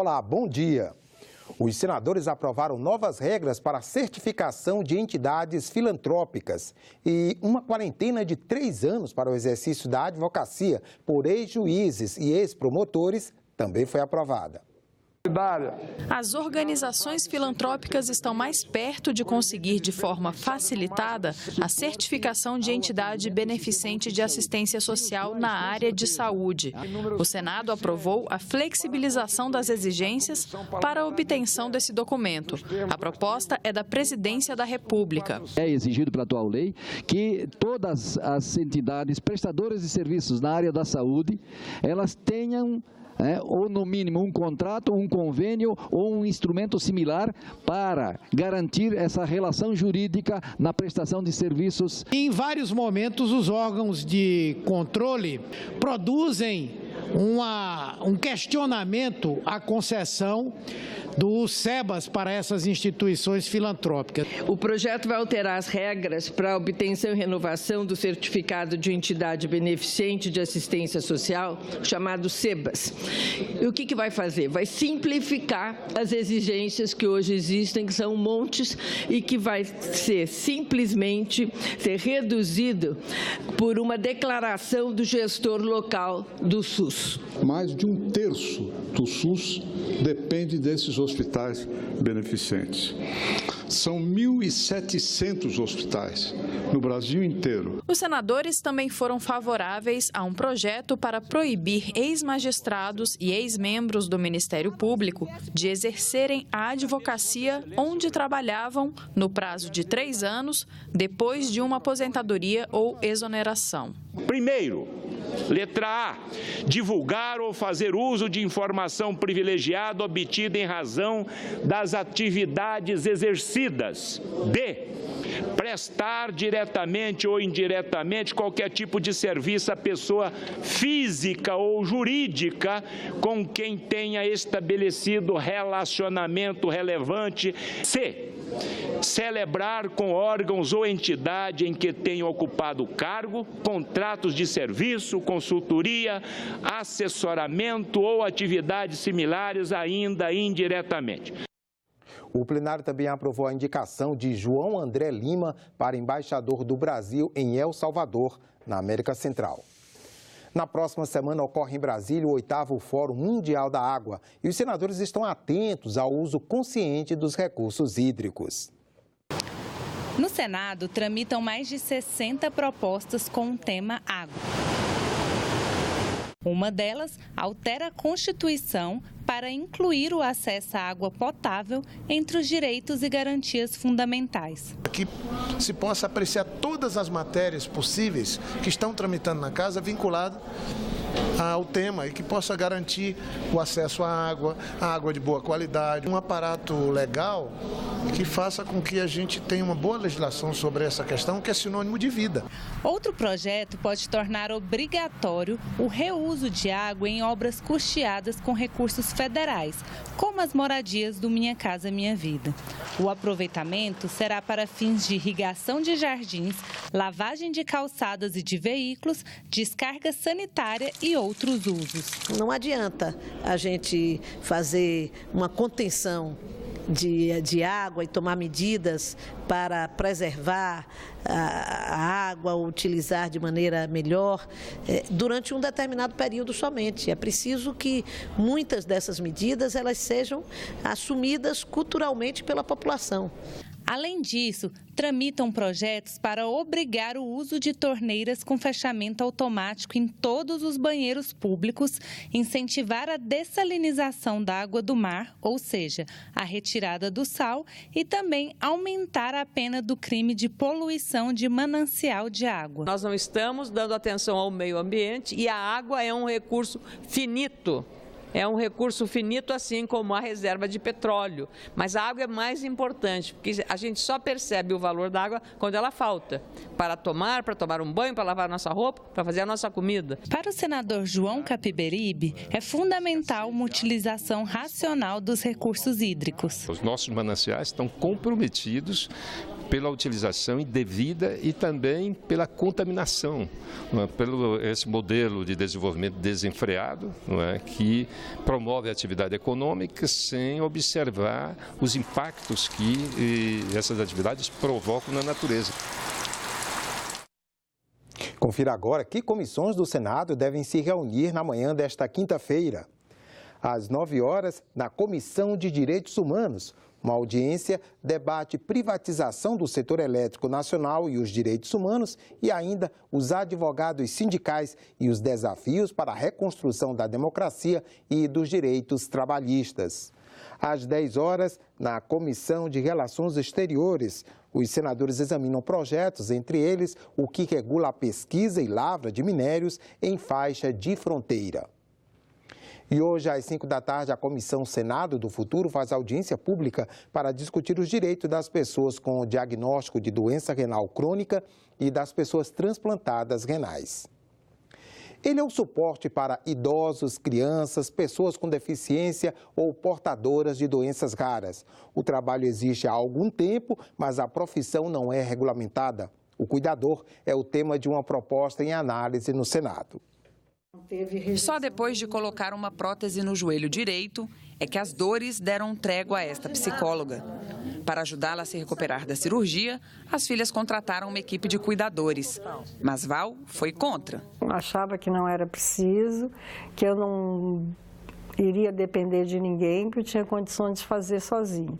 Olá, bom dia. Os senadores aprovaram novas regras para a certificação de entidades filantrópicas e uma quarentena de 3 anos para o exercício da advocacia por ex-juízes e ex-promotores também foi aprovada. As organizações filantrópicas estão mais perto de conseguir de forma facilitada a certificação de entidade beneficente de assistência social na área de saúde. O Senado aprovou a flexibilização das exigências para a obtenção desse documento. A proposta é da Presidência da República. É exigido pela atual lei que todas as entidades prestadoras de serviços na área da saúde, elas tenham ou no mínimo um contrato, um convênio ou um instrumento similar para garantir essa relação jurídica na prestação de serviços. Em vários momentos, os órgãos de controle produzem um questionamento à concessão do SEBAS para essas instituições filantrópicas. O projeto vai alterar as regras para a obtenção e renovação do certificado de entidade beneficente de assistência social, chamado SEBAS. E o que vai fazer? Vai simplificar as exigências que hoje existem, que são montes, e que vai simplesmente ser reduzido por uma declaração do gestor local do SUS. Mais de 1/3 do SUS depende desses hospitais beneficentes. São 1.700 hospitais no Brasil inteiro. Os senadores também foram favoráveis a um projeto para proibir ex-magistrados e ex-membros do Ministério Público de exercerem a advocacia onde trabalhavam no prazo de 3 anos depois de uma aposentadoria ou exoneração. Primeiro, letra A, divulgar ou fazer uso de informação privilegiada obtida em razão das atividades exercidas. B, prestar diretamente ou indiretamente qualquer tipo de serviço à pessoa física ou jurídica com quem tenha estabelecido relacionamento relevante. C, celebrar com órgãos ou entidade em que tenha ocupado cargo, contratos de serviço, consultoria, assessoramento ou atividades similares ainda indiretamente. O plenário também aprovou a indicação de João André Lima para embaixador do Brasil em El Salvador, na América Central. Na próxima semana ocorre em Brasília o 8º Fórum Mundial da Água e os senadores estão atentos ao uso consciente dos recursos hídricos. No Senado, tramitam mais de 60 propostas com o tema água. Uma delas altera a Constituição para incluir o acesso à água potável entre os direitos e garantias fundamentais. Que se possa apreciar todas as matérias possíveis que estão tramitando na casa vinculado ao tema e que possa garantir o acesso à água de boa qualidade, um aparato legal que faça com que a gente tenha uma boa legislação sobre essa questão, que é sinônimo de vida. Outro projeto pode tornar obrigatório o reuso de água em obras custeadas com recursos federais, como as moradias do Minha Casa Minha Vida. O aproveitamento será para fins de irrigação de jardins, lavagem de calçadas e de veículos, descarga sanitária e outros usos. Não adianta a gente fazer uma contenção de água e tomar medidas para preservar a água, utilizar de maneira melhor durante um determinado período somente. É preciso que muitas dessas medidas elas sejam assumidas culturalmente pela população. Além disso, tramitam projetos para obrigar o uso de torneiras com fechamento automático em todos os banheiros públicos, incentivar a dessalinização da água do mar, ou seja, a retirada do sal, e também aumentar a pena do crime de poluição de manancial de água. Nós não estamos dando atenção ao meio ambiente e a água é um recurso finito. É um recurso finito, assim como a reserva de petróleo. Mas a água é mais importante, porque a gente só percebe o valor da água quando ela falta. Para tomar um banho, para lavar a nossa roupa, para fazer a nossa comida. Para o senador João Capiberibe, é fundamental uma utilização racional dos recursos hídricos. Os nossos mananciais estão comprometidos pela utilização indevida e também pela contaminação, não é? Pelo esse modelo de desenvolvimento desenfreado, não é? Que promove a atividade econômica sem observar os impactos que essas atividades provocam na natureza. Confira agora que comissões do Senado devem se reunir na manhã desta quinta-feira. Às 9 horas, na Comissão de Direitos Humanos, uma audiência debate privatização do setor elétrico nacional e os direitos humanos e ainda os advogados sindicais e os desafios para a reconstrução da democracia e dos direitos trabalhistas. Às 10 horas, na Comissão de Relações Exteriores, os senadores examinam projetos, entre eles o que regula a pesquisa e lavra de minérios em faixa de fronteira. E hoje, às 5 da tarde, a Comissão Senado do Futuro faz audiência pública para discutir os direitos das pessoas com diagnóstico de doença renal crônica e das pessoas transplantadas renais. Ele é um suporte para idosos, crianças, pessoas com deficiência ou portadoras de doenças raras. O trabalho existe há algum tempo, mas a profissão não é regulamentada. O cuidador é o tema de uma proposta em análise no Senado. Só depois de colocar uma prótese no joelho direito é que as dores deram trégua a esta psicóloga. Para ajudá-la a se recuperar da cirurgia, as filhas contrataram uma equipe de cuidadores. Mas Val foi contra. Achava que não era preciso, que eu não iria depender de ninguém, que eu tinha condições de fazer sozinho.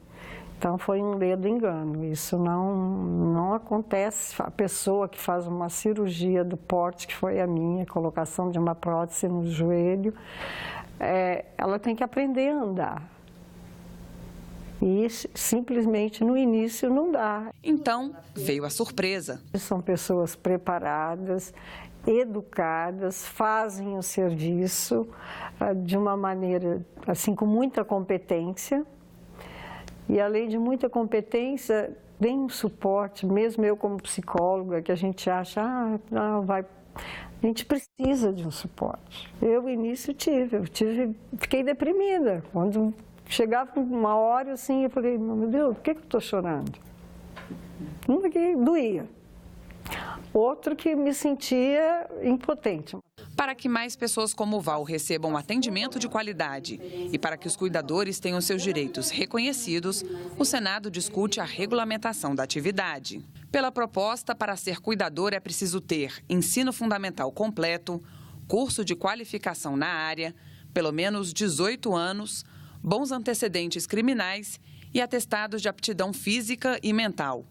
Então foi um ledo engano, isso não acontece. A pessoa que faz uma cirurgia do porte, que foi a minha, colocação de uma prótese no joelho, ela tem que aprender a andar. E simplesmente no início não dá. Então veio a surpresa. São pessoas preparadas, educadas, fazem o serviço de uma maneira, assim, com muita competência. E, além de muita competência, tem um suporte, mesmo eu como psicóloga, que a gente acha, a gente precisa de um suporte. Eu, no início, fiquei deprimida. Quando chegava uma hora, assim, eu falei, meu Deus, por que eu estou chorando? Um que doía. Outro que me sentia impotente. Para que mais pessoas como Val recebam atendimento de qualidade e para que os cuidadores tenham seus direitos reconhecidos, o Senado discute a regulamentação da atividade. Pela proposta, para ser cuidador é preciso ter ensino fundamental completo, curso de qualificação na área, pelo menos 18 anos, bons antecedentes criminais e atestados de aptidão física e mental.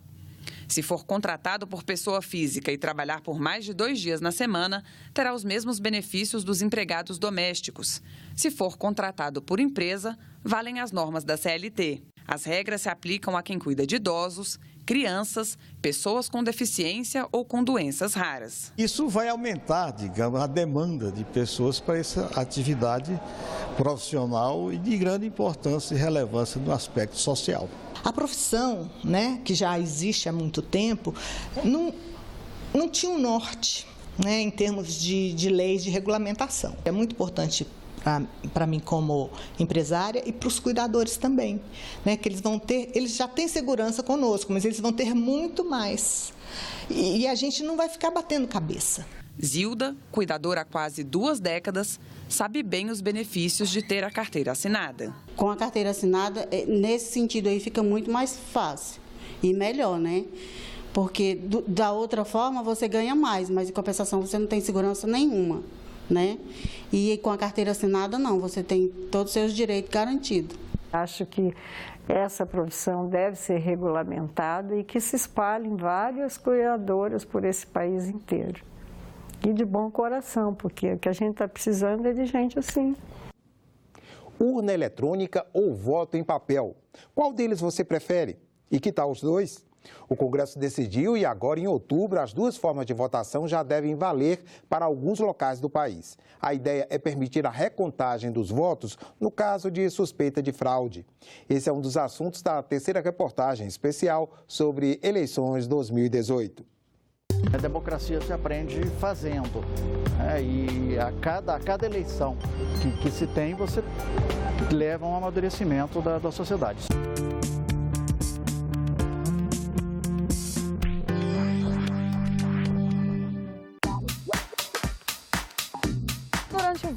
Se for contratado por pessoa física e trabalhar por mais de 2 dias na semana, terá os mesmos benefícios dos empregados domésticos. Se for contratado por empresa, valem as normas da CLT. As regras se aplicam a quem cuida de idosos, crianças, pessoas com deficiência ou com doenças raras. Isso vai aumentar, digamos, a demanda de pessoas para essa atividade profissional e de grande importância e relevância no aspecto social. A profissão, que já existe há muito tempo, não tinha um norte, em termos de leis de regulamentação. É muito importante para mim como empresária e para os cuidadores também, que eles já têm segurança conosco, mas eles vão ter muito mais. E a gente não vai ficar batendo cabeça. Zilda, cuidadora há quase 2 décadas, sabe bem os benefícios de ter a carteira assinada. Com a carteira assinada, nesse sentido aí fica muito mais fácil e melhor, Porque da outra forma você ganha mais, mas em compensação você não tem segurança nenhuma, E com a carteira assinada não, você tem todos os seus direitos garantidos. Acho que essa profissão deve ser regulamentada e que se espalhem várias cuidadoras por esse país inteiro. E de bom coração, porque o que a gente está precisando é de gente assim. Urna eletrônica ou voto em papel? Qual deles você prefere? E que tal os dois? O Congresso decidiu e agora, em outubro, as 2 formas de votação já devem valer para alguns locais do país. A ideia é permitir a recontagem dos votos no caso de suspeita de fraude. Esse é um dos assuntos da 3ª reportagem especial sobre eleições 2018. A democracia se aprende fazendo, e a cada eleição que se tem, você leva a um amadurecimento da sociedade.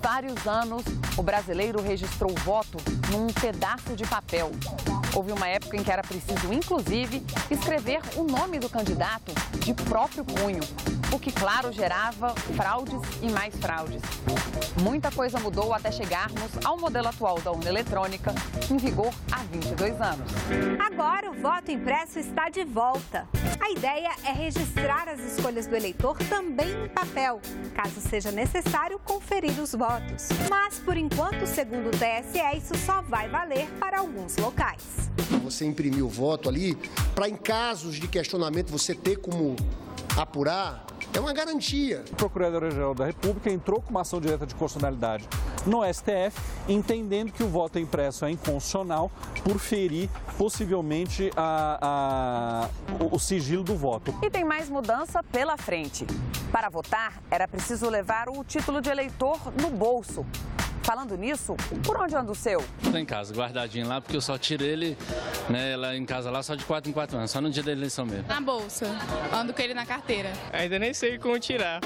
vários anos, o brasileiro registrou o voto num pedaço de papel. Houve uma época em que era preciso, inclusive, escrever o nome do candidato de próprio punho, o que, claro, gerava fraudes e mais fraudes. Muita coisa mudou até chegarmos ao modelo atual da urna eletrônica, em vigor há 22 anos. Agora o voto impresso está de volta. A ideia é registrar as escolhas do eleitor também em papel, caso seja necessário conferir os votos. Mas, por enquanto, segundo o TSE, isso só vai valer para alguns locais. Você imprimir o voto ali, para em casos de questionamento você ter como apurar, é uma garantia. A Procuradoria-Geral da República entrou com uma ação direta de constitucionalidade no STF, entendendo que o voto impresso é inconstitucional por ferir possivelmente o sigilo do voto. E tem mais mudança pela frente. Para votar, era preciso levar o título de eleitor no bolso. Falando nisso, por onde anda o seu? Estou em casa, guardadinho lá, porque eu só tiro ele, né, lá em casa lá só de 4 em 4 anos, só no dia da eleição mesmo. Na bolsa, ando com ele na carteira. Ainda nem sei como tirar.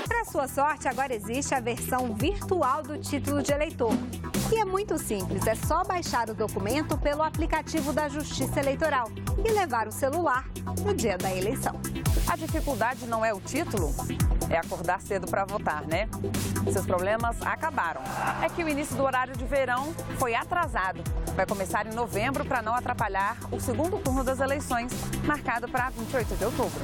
Para sua sorte, agora existe a versão virtual do título de eleitor. E é muito simples, é só baixar o documento pelo aplicativo da Justiça Eleitoral e levar o celular no dia da eleição. A dificuldade não é o título, é acordar cedo para votar, né? Seus problemas acabaram. É que o início do horário de verão foi atrasado. Vai começar em novembro para não atrapalhar o segundo turno das eleições, marcado para 28 de outubro.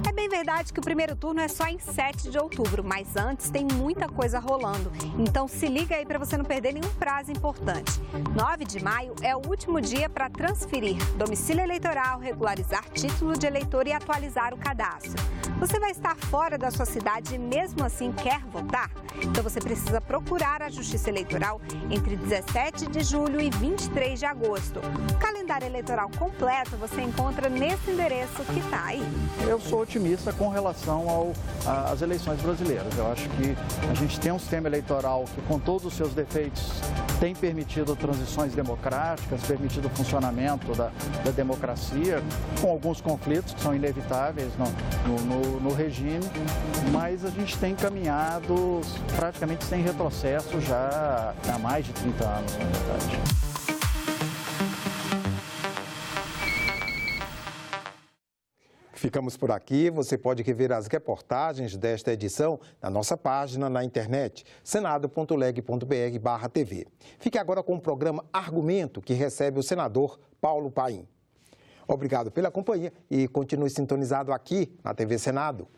É bem verdade que o primeiro turno é só em 7 de outubro, mas antes tem muita coisa rolando. Então se liga aí para você não perder nenhum prazo importante. 9 de maio é o último dia para transferir domicílio eleitoral, regularizar título de eleitor e atualizar o cadastro. Você vai estar fora da sua cidade e mesmo assim quer votar? Então você precisa procurar a Justiça Eleitoral entre 17 de julho e 23 de agosto. O calendário eleitoral completo você encontra nesse endereço que está aí. Eu sou otimista com relação às eleições brasileiras. Eu acho que a gente tem um sistema eleitoral que, com todos os seus defeitos, tem permitido transições democráticas, permitido o funcionamento da democracia, com alguns conflitos que são inevitáveis no regime, mas a gente tem caminhado praticamente sem retrocesso já há mais de 30 anos, na verdade. Ficamos por aqui. Você pode rever as reportagens desta edição na nossa página na internet, senado.leg.br/tv. Fique agora com o programa Argumento, que recebe o senador Paulo Paim. Obrigado pela companhia e continue sintonizado aqui na TV Senado.